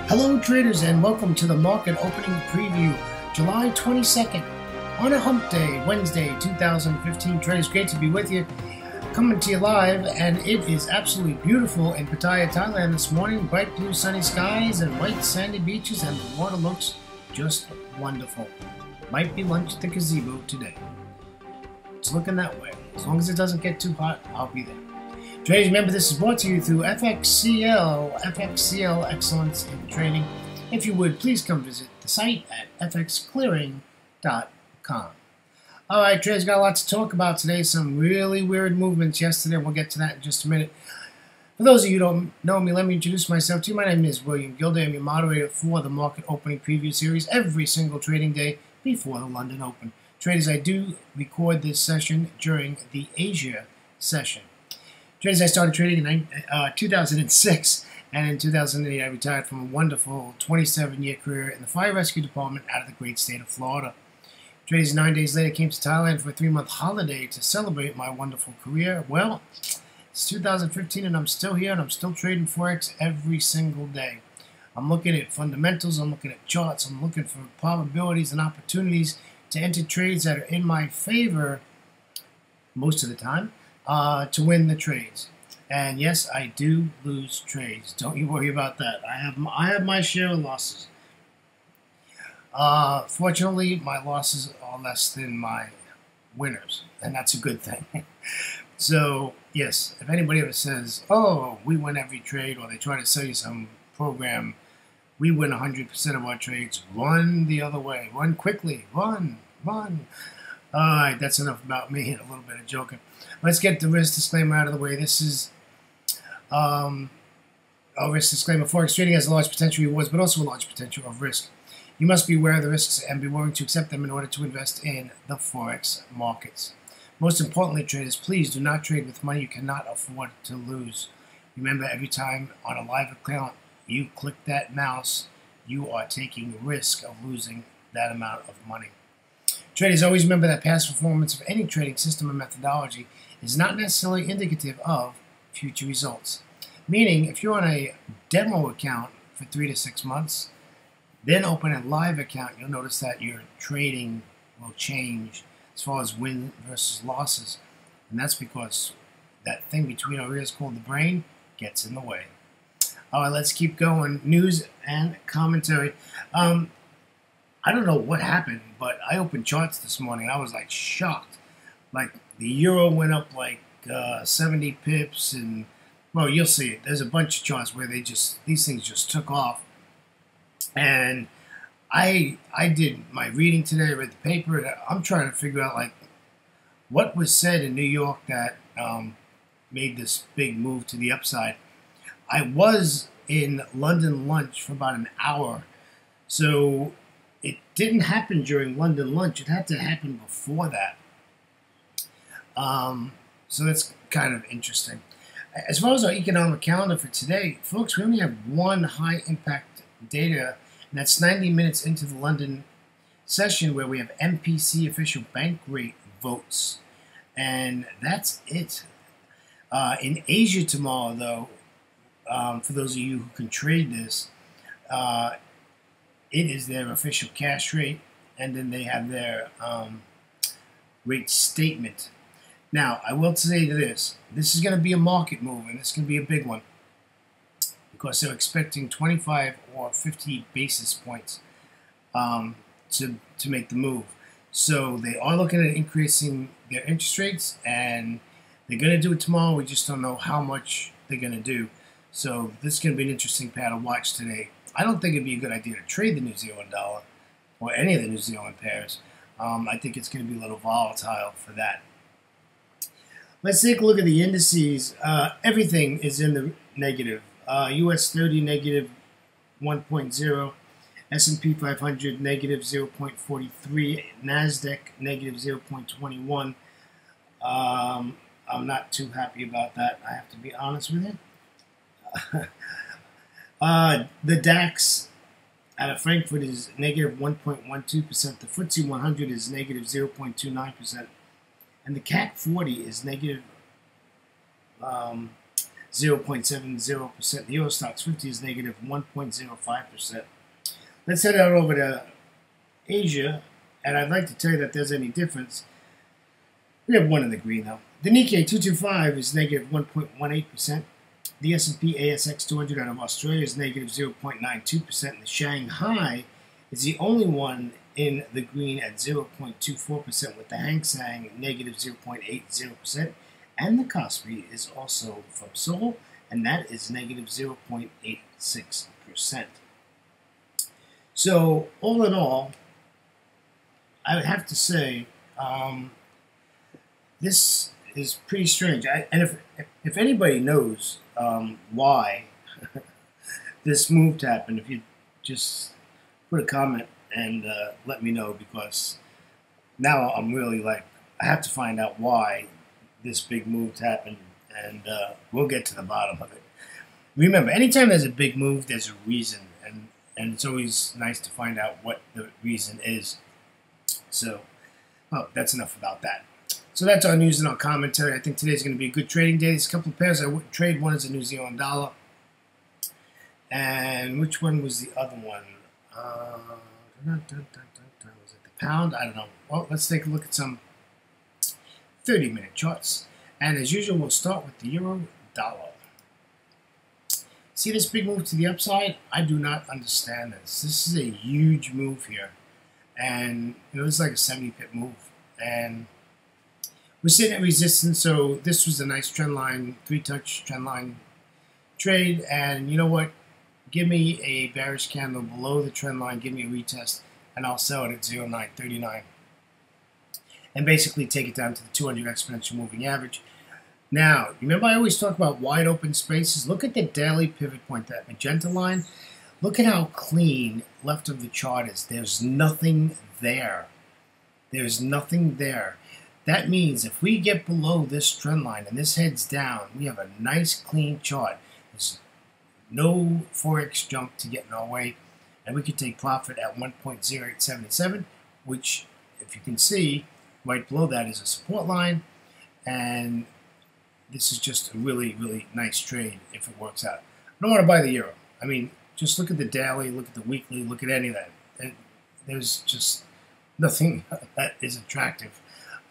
Hello traders, and welcome to the market opening preview, July 22nd, on a hump day, Wednesday 2015. Traders, great to be with you, coming to you live, and it is absolutely beautiful in Pattaya, Thailand this morning. Bright blue sunny skies and white sandy beaches, and the water looks just wonderful. Might be lunch at the gazebo today. It's looking that way. As long as it doesn't get too hot, I'll be there. Traders, remember this is brought to you through FXCL Excellence in Trading. If you would, please come visit the site at fxclearing.com. All right, traders, got a lot to talk about today. Some really weird movements yesterday. We'll get to that in just a minute. For those of you who don't know me, let me introduce myself to you. My name is William Gilday. I'm your moderator for the Market Opening Preview Series every single trading day before the London Open. Traders, I do record this session during the Asia session. Traders, I started trading in 2006, and in 2008 I retired from a wonderful 27-year career in the fire rescue department out of the great state of Florida. Traders, 9 days later, came to Thailand for a 3-month holiday to celebrate my wonderful career. Well, it's 2015 and I'm still here, and I'm still trading Forex every single day. I'm looking at fundamentals, I'm looking at charts, I'm looking for probabilities and opportunities to enter trades that are in my favor most of the time. To win the trades. And yes, I do lose trades. Don't you worry about that. I have my share of losses. Fortunately, my losses are less than my winners, and that's a good thing. So yes, if anybody ever says, "Oh, we win every trade," or they try to sell you some program, we win 100% of our trades, run the other way. Run quickly. Run. All right, that's enough about me and a little bit of joking. Let's get the risk disclaimer out of the way. This is a risk disclaimer. Forex trading has a large potential rewards, but also a large potential of risk. You must be aware of the risks and be willing to accept them in order to invest in the Forex markets. Most importantly, traders, please do not trade with money you cannot afford to lose. Remember, every time on a live account you click that mouse, you are taking risk of losing that amount of money. Traders, always remember that past performance of any trading system or methodology is not necessarily indicative of future results. Meaning, if you're on a demo account for 3 to 6 months, then open a live account, you'll notice that your trading will change as far as win versus losses. And that's because that thing between our ears called the brain gets in the way. All right, let's keep going. News and commentary. I don't know what happened, but I opened charts this morning and I was like shocked. Like the euro went up like 70 pips, and well, you'll see it. There's a bunch of charts where these things just took off. And I did my reading today. I read the paper, and I'm trying to figure out like what was said in New York that made this big move to the upside. I was in London lunch for about an hour, so it didn't happen during London lunch. It had to happen before that. So that's kind of interesting. As far as our economic calendar for today, folks, we only have one high impact data, and that's 90 minutes into the London session, where we have MPC official bank rate votes. And that's it. In Asia tomorrow, though, for those of you who can trade this, it is their official cash rate, and then they have their rate statement. Now, I will say this is going to be a market move, and it's going to be a big one, because they're expecting 25 or 50 basis points to make the move. So they are looking at increasing their interest rates, and they're going to do it tomorrow. We just don't know how much they're going to do. So this is going to be an interesting pair to watch today. I don't think it'd be a good idea to trade the New Zealand dollar or any of the New Zealand pairs. I think it's going to be a little volatile for that. Let's take a look at the indices. Everything is in the negative. US 30 negative 1.0, S&P 500 negative 0.43, NASDAQ negative 0.21. I'm not too happy about that, I have to be honest with you. The DAX out of Frankfurt is negative 1.12%. The FTSE 100 is negative 0.29%. And the CAC 40 is negative 0.70%. The Euro Stoxx 50 is negative 1.05%. Let's head out over to Asia, and I'd like to tell you that there's any difference. We have one in the green though. The Nikkei 225 is negative 1.18%. The S&P ASX 200 out of Australia is negative 0.92%. The Shanghai is the only one in the green at 0.24%, with the Hang Seng negative 0.80%. And the Kospi is also from Seoul, and that is negative 0.86%. So, all in all, I would have to say this is pretty strange. And if anybody knows why this move happened, if you just put a comment and let me know, because now I'm really like, I have to find out why this big move happened, and we'll get to the bottom of it. Remember, anytime there's a big move, there's a reason, and it's always nice to find out what the reason is. So, that's enough about that. So that's our news and our commentary. I think today's going to be a good trading day. There's a couple of pairs I wouldn't trade. One is a New Zealand dollar. And which one was the other one? Was it the pound? I don't know. Well, let's take a look at some 30-minute charts. And as usual, we'll start with the euro dollar. See this big move to the upside? I do not understand this. This is a huge move here. And it was like a 70-pip move. And we're sitting at resistance, so this was a nice trend line, 3-touch trend line trade. And you know what? Give me a bearish candle below the trend line, give me a retest, and I'll sell it at 0.939. And basically take it down to the 200 exponential moving average. Now, remember I always talk about wide open spaces? Look at the daily pivot point, that magenta line. Look at how clean left of the chart is. There's nothing there. There's nothing there. That means if we get below this trend line and this heads down, we have a nice clean chart. There's no Forex jump to get in our way, and we could take profit at 1.0877, which, if you can see, right below that is a support line, and this is just a really, really nice trade if it works out. I don't want to buy the euro. I mean, just look at the daily, look at the weekly, look at any of that. There's just nothing that is attractive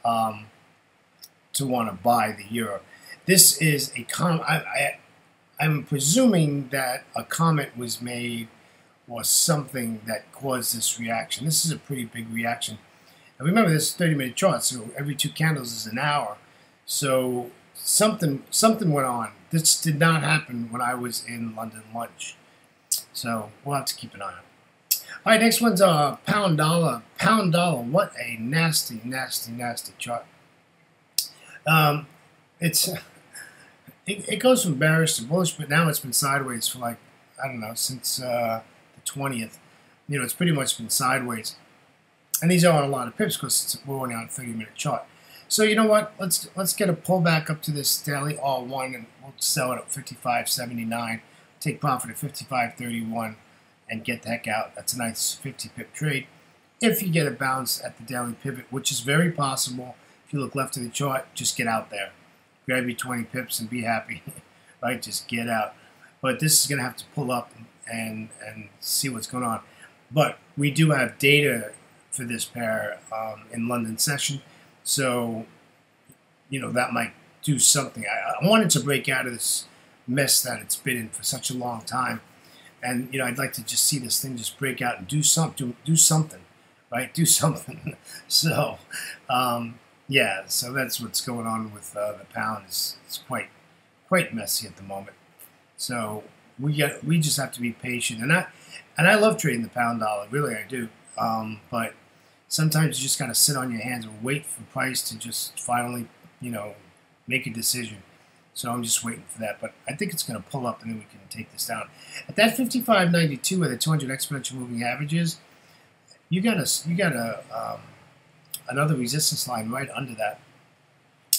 to want to buy the euro. This is a I'm presuming that a comment was made or something that caused this reaction. This is a pretty big reaction. And remember, this is 30-minute chart, so every 2 candles is an hour. So something went on. This did not happen when I was in London lunch. So we'll have to keep an eye on it. All right, next one's pound dollar. Pound dollar, what a nasty, nasty, nasty chart. It goes from bearish to bullish, but now it's been sideways for like, I don't know, since the 20th. You know, it's pretty much been sideways. And these are on a lot of pips because we're only on a 30-minute chart. So you know what? Let's get a pullback up to this daily R1, and we'll sell it at 55.79. Take profit at 55.31 and get the heck out. That's a nice 50-pip trade. If you get a bounce at the daily pivot, which is very possible. If you look left of the chart, just get out there. Grab your 20 pips and be happy. Right? Just get out. But this is going to have to pull up and see what's going on. But we do have data for this pair in London session. So, you know, that might do something. I wanted to break out of this mess that it's been in for such a long time. And, you know, I'd like to just see this thing just break out and do something, right? Do something. So, yeah, so that's what's going on with the pound. It's quite messy at the moment. So we just have to be patient. And I love trading the pound dollar, really I do. But sometimes you just got to sit on your hands and wait for price to just finally, you know, make a decision. So I'm just waiting for that. But I think it's going to pull up and then we can take this down. At that 55.92 where the 200 exponential moving average is, you got another resistance line right under that.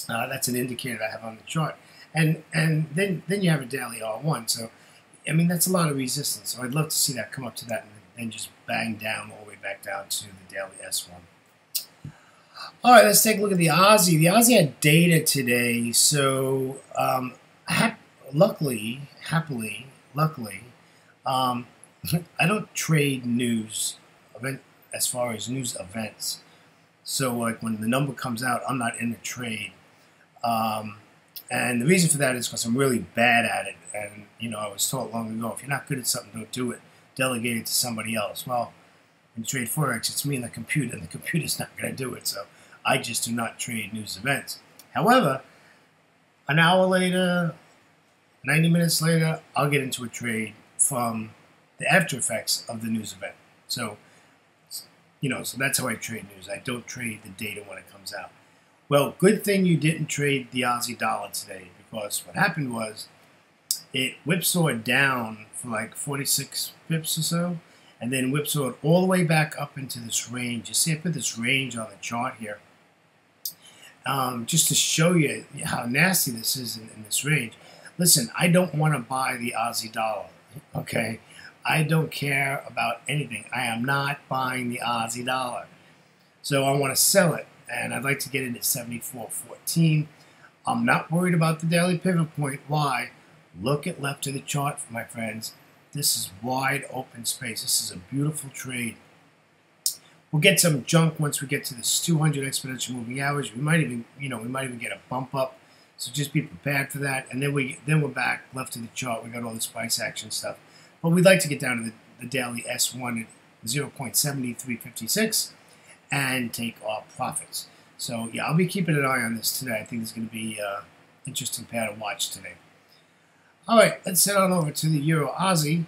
That's an indicator I have on the chart. And then you have a daily R1. So, I mean, that's a lot of resistance. So I'd love to see that come up to that and then just bang down all the way back down to the daily S1. All right, let's take a look at the Aussie. The Aussie had data today. So luckily, luckily, um, I don't trade news event as far as news events. So like when the number comes out, I'm not in the trade. Um, and the reason for that is because I'm really bad at it. And, you know, I was taught long ago, if you're not good at something, don't do it. Delegate it to somebody else. Well, in trade Forex, it's me and the computer's not going to do it. So I just do not trade news events. However, an hour later, 90 minutes later, I'll get into a trade from the after effects of the news event. So, you know, so that's how I trade news. I don't trade the data when it comes out. Well, good thing you didn't trade the Aussie dollar today, because what happened was it whipsawed down for like 46 pips or so, and then whipsawed all the way back up into this range. You see I put this range on the chart here, just to show you how nasty this is in this range. Listen, I don't want to buy the Aussie dollar, okay? I don't care about anything. I am not buying the Aussie dollar. So I want to sell it, and I'd like to get in at 74.14. I'm not worried about the daily pivot point. Why? Look at left of the chart, my friends. This is wide open space. This is a beautiful trade. We'll get some junk once we get to this 200 exponential moving average. We might even, you know, we might even get a bump up. So just be prepared for that. And then we're back left of the chart. We got all this price action stuff. But we'd like to get down to the daily S1 at 0.7356 and take our profits. So yeah, I'll be keeping an eye on this today. I think it's going to be an interesting pair to watch today. All right, let's head on over to the Euro Aussie.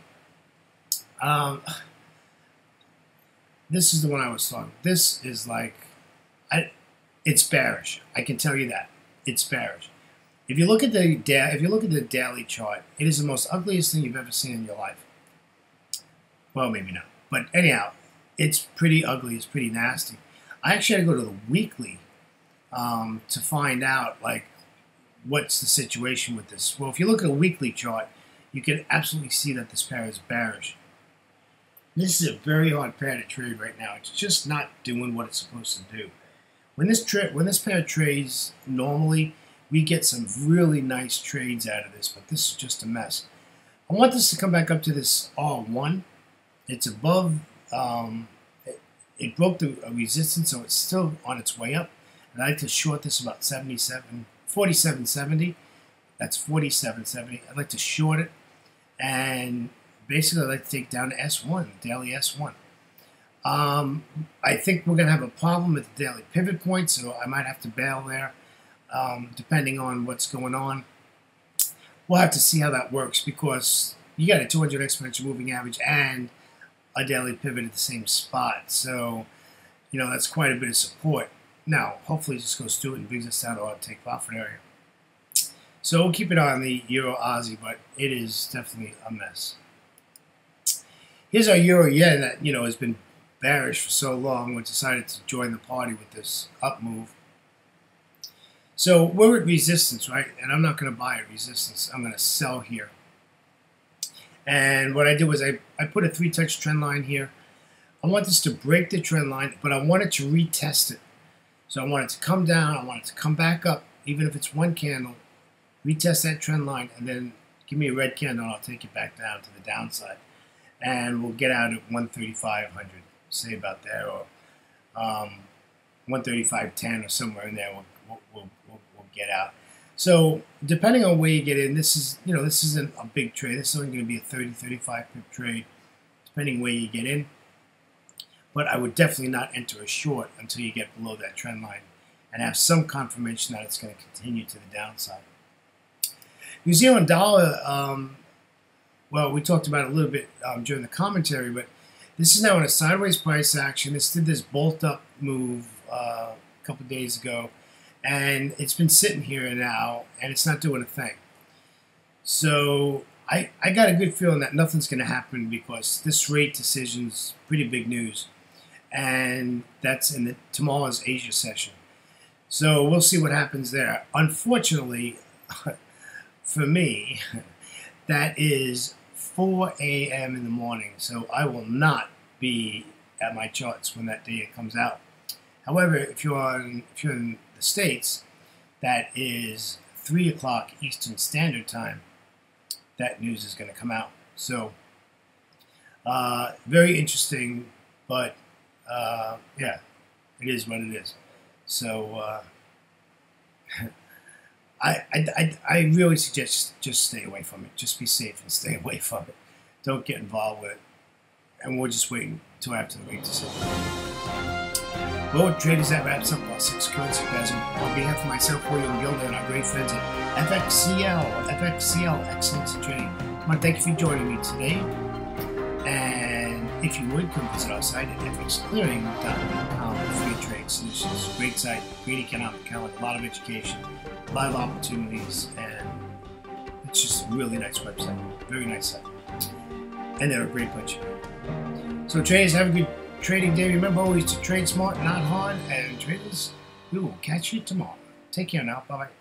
This is the one I was talking. This is like, it's bearish. I can tell you that it's bearish. If you look at the daily chart, it is the most ugliest thing you've ever seen in your life. Well, maybe not, but anyhow, it's pretty ugly. It's pretty nasty. I actually had to go to the weekly to find out like what's the situation with this. Well, if you look at a weekly chart, you can absolutely see that this pair is bearish. This is a very hard pair to trade right now. It's just not doing what it's supposed to do. When this pair trades normally, we get some really nice trades out of this, but this is just a mess. I want this to come back up to this R1. It's above, it broke the resistance, so it's still on its way up. And I like to short this about 47.70. That's 47.70. I'd like to short it, and basically I'd like to take down to S1, daily S1. I think we're going to have a problem with the daily pivot point, so I might have to bail there, depending on what's going on. We'll have to see how that works, because you got a 200 exponential moving average and a daily pivot at the same spot. So, you know, that's quite a bit of support. Now, hopefully it just goes through it and brings us down to our take profit area. So we'll keep it on the Euro Aussie, but it is definitely a mess. Here's our Euro Yen that, you know, has been bearish for so long. We decided to join the party with this up move. So we're at resistance, right? And I'm not going to buy at resistance. I'm going to sell here. And what I did was I put a 3-touch trend line here. I want this to break the trend line, but I want it to retest it. So I want it to come down. I want it to come back up, even if it's one candle. Retest that trend line, and then give me a red candle, and I'll take it back down to the downside. And we'll get out at 135.00, say about there, or 135.10 or somewhere in there. We'll get out. So depending on where you get in, this is, you know, this isn't a big trade. This is only going to be a 30-35 pip trade, depending where you get in. But I would definitely not enter a short until you get below that trend line and have some confirmation that it's going to continue to the downside. New Zealand dollar, well, we talked about it a little bit during the commentary, but this is now in a sideways price action. This did this bolt-up move a couple days ago, and it's been sitting here now, and it's not doing a thing. So I got a good feeling that nothing's going to happen, because this rate decision's pretty big news, and that's in tomorrow's Asia session. So we'll see what happens there. Unfortunately, for me, that is 4 a.m. in the morning, so I will not be at my charts when that data comes out. However, if you're in the States, that is 3 o'clock Eastern Standard Time. that news is going to come out. So very interesting, but yeah, it is what it is. So I really suggest just stay away from it. Just be safe and stay away from it. Don't get involved with it. And we're just waiting until after the rate decision. Well, traders, that wraps up our 6 currency pairs. On behalf of myself, William Gilder, and our great friends at FXCL Excellence in Trading, I want to thank you for joining me today. And if you would, come visit our site at fxclearing.com for free trade solutions. Great site, great economic calendar, a lot of education, a lot of opportunities, and it's just a really nice website. Very nice site. And they're a great bunch of people. So traders, have a good trading day. Remember always to trade smart, not hard. And traders, we will catch you tomorrow. Take care now. Bye-bye.